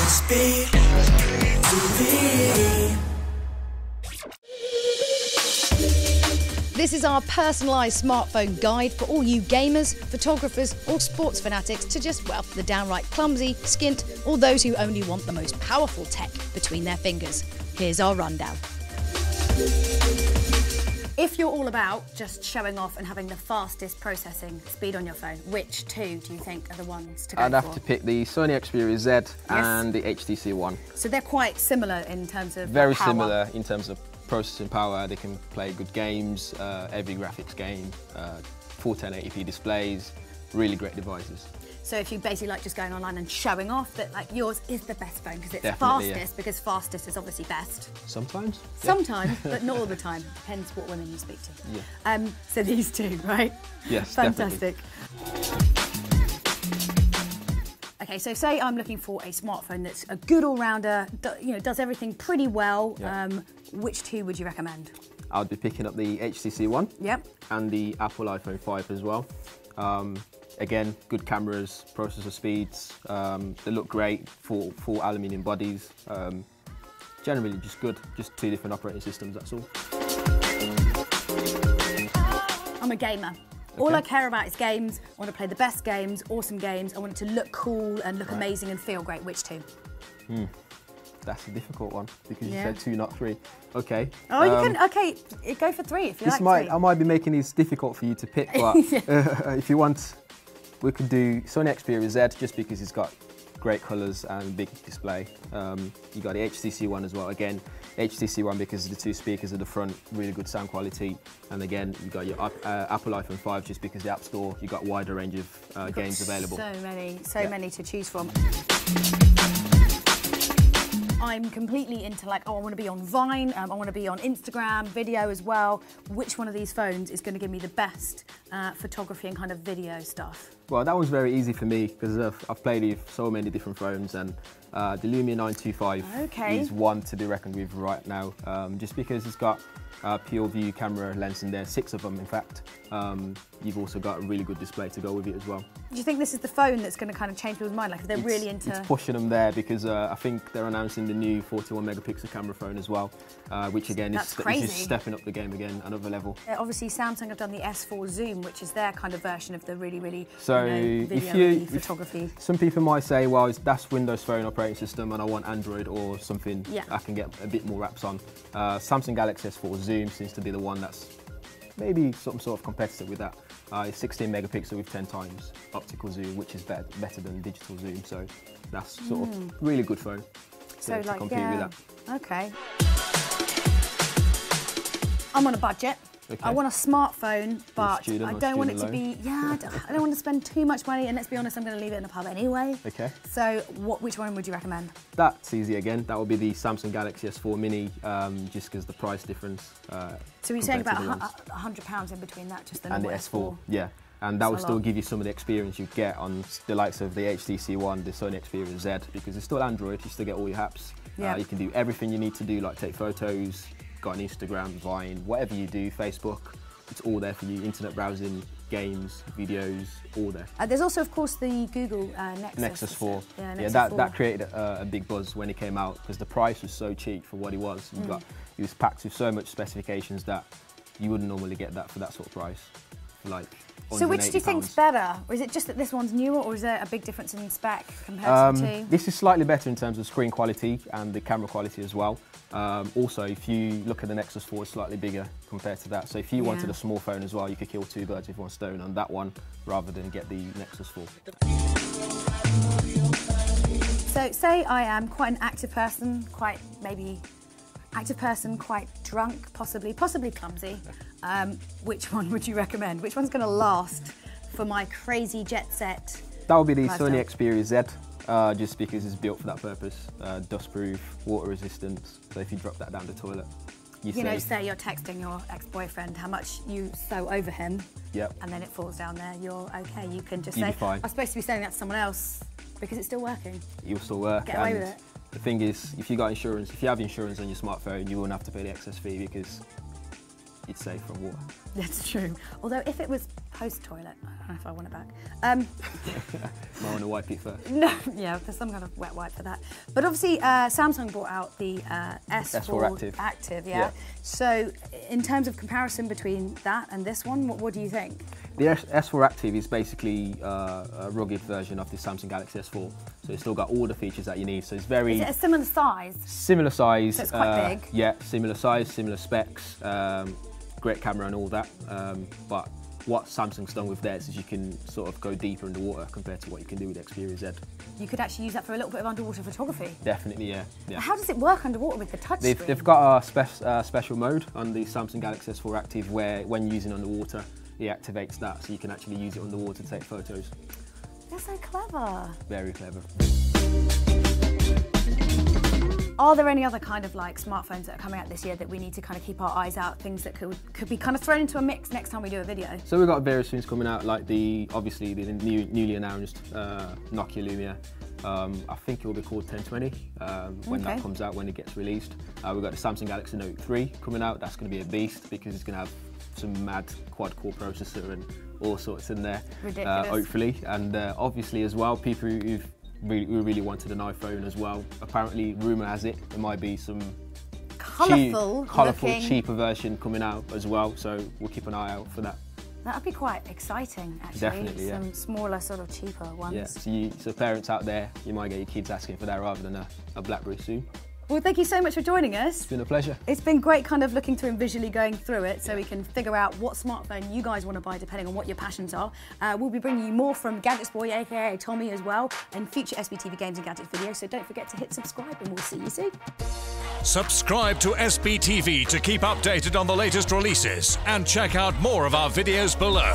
SBTV. This is our personalised smartphone guide for all you gamers, photographers or sports fanatics to just, well, the downright clumsy, skint or those who only want the most powerful tech between their fingers. Here's our rundown. If you're all about just showing off and having the fastest processing speed on your phone, which two do you think are the ones to go for? I'd have to pick the Sony Xperia Z and the HTC One. So they're quite similar in terms of Very power. similar in terms of processing power. They can play good games, every graphics game, full 1080p displays, really great devices. So if you basically like just going online and showing off that like yours is the best phone because it's Definitely, fastest, because fastest is obviously best. Sometimes. Sometimes, but not all the time. Depends what women you speak to. Yeah. So these two, right? Yes, fantastic. Okay, so say I'm looking for a smartphone that's a good all-rounder, does everything pretty well. Yeah. Which two would you recommend? I would be picking up the HTC One. Yep. And the Apple iPhone 5 as well. Again, good cameras, processor speeds, they look great, full aluminium bodies. Generally just good, just two different operating systems, that's all. I'm a gamer. All I care about is games. I want to play the best games, awesome games. I want it to look cool and look amazing and feel great. Which two? That's a difficult one because you said two, not three. Okay. Oh, you can. Okay, go for three if you like. I might be making these difficult for you to pick, but if you want, we could do Sony Xperia Z just because it's got great colours and big display. You got the HTC One as well. Again, HTC One because of the two speakers at the front, really good sound quality. And again, you got your Apple iPhone 5 just because the App Store, you got a wider range of games available. So many to choose from. I'm completely into I want to be on Vine, I want to be on Instagram, video as well. Which one of these phones is going to give me the best photography and kind of video stuff? Well, that one's very easy for me because I've played with so many different phones, and the Lumia 925 is one to be reckoned with right now, just because it's got pure view camera lens in there, 6 of them in fact. You've also got a really good display to go with it as well. Do you think this is the phone that's going to kind of change people's mind? Like if they're really into... It's pushing them there because I think they're announcing the new 41 megapixel camera phone as well, which again is just stepping up the game again, another level. Obviously Samsung have done the S4 Zoom, which is their kind of version of the really video photography. Some people might say, well, that's Windows Phone operating system and I want Android or something I can get a bit more apps on. Samsung Galaxy S4 Zoom seems to be the one that's maybe some sort of competitor with that. It's 16 megapixel with 10 times optical zoom, which is better than digital zoom. So that's sort of really good phone to compete with that. Okay. I'm on a budget. Okay. I want a smartphone, but I don't want it to be, I don't want to spend too much money, and let's be honest, I'm going to leave it in a pub anyway. Okay. So which one would you recommend? That's easy again. That would be the Samsung Galaxy S4 Mini, just because the price difference. So you're saying about £100 in between that, just the normal S4? Yeah. And that will still give you some of the experience you get on the likes of the HTC One, the Sony Xperia Z, because it's still Android, you still get all your apps. You can do everything you need to do, like take photos, got an Instagram, Vine, whatever you do, Facebook, it's all there for you. Internet browsing, games, videos, all there. There's also, of course, the Google Nexus 4. Nexus 4. That created a big buzz when it came out because the price was so cheap for what it was. It was packed with so much specifications that you wouldn't normally get that for that sort of price. So which do you think's better? Or is it just that this one's newer, or is there a big difference in spec compared to the two? This is slightly better in terms of screen quality and the camera quality as well. Also, if you look at the Nexus 4, it's slightly bigger compared to that. So if you wanted a small phone as well, you could kill two birds with one stone on that one rather than get the Nexus 4. So say I am quite an active person, quite drunk, possibly clumsy. Which one would you recommend? Which one's going to last for my crazy jet set? That would be the Sony Xperia Z, just because it's built for that purpose. Dustproof, water resistant, so if you drop that down the toilet, say you're texting your ex-boyfriend how much you sew over him, and then it falls down there, you're okay. You can just say, I'm supposed to be selling that to someone else because it's still working. You'll still work. Get away with it. The thing is, if you have insurance on your smartphone, you won't have to pay the excess fee because you'd save from water. That's true. Although if it was post-toilet, I don't know if I want it back. Might want to wipe it first. No, yeah, there's some kind of wet wipe for that. But obviously, Samsung brought out the S4 Active, yeah? So in terms of comparison between that and this one, what do you think? The S4 Active is basically a rugged version of the Samsung Galaxy S4. So it's still got all the features that you need. So it's very... Is it a similar size? Similar size. So it's quite big? Yeah, similar size, similar specs, great camera and all that. But what Samsung's done with theirs is you can sort of go deeper in the water compared to what you can do with the Xperia Z. You could actually use that for a little bit of underwater photography? Definitely, yeah. How does it work underwater with the touch screen? They've got a special mode on the Samsung Galaxy S4 Active where, when using underwater, it activates that, so you can actually use it underwater to take photos. They're so clever. Very clever. Are there any other kind of like smartphones that are coming out this year that we need to kind of keep our eyes out, things that could be kind of thrown into a mix next time we do a video? So we've got various things coming out, like obviously the newly announced Nokia Lumia. I think it will be called 1020 when that comes out, when it gets released. We've got the Samsung Galaxy Note 3 coming out. That's going to be a beast because it's going to have some mad quad-core processor and all sorts in there. Ridiculous. Hopefully, and obviously as well, people who really wanted an iPhone as well. Apparently, rumour has it there might be some colourful, cheaper version coming out as well. So we'll keep an eye out for that. That'd be quite exciting, actually. Definitely, yeah. Some smaller, sort of cheaper ones. Yeah. So parents out there, you might get your kids asking for that rather than a BlackBerry soon. Well, thank you so much for joining us. It's been a pleasure. It's been great kind of looking through and visually going through it so we can figure out what smartphone you guys want to buy depending on what your passions are. We'll be bringing you more from Gadgets Boy, aka Tommy, as well, and future SBTV Games and Gadgets videos, so don't forget to hit subscribe and we'll see you soon. Subscribe to SBTV to keep updated on the latest releases and check out more of our videos below.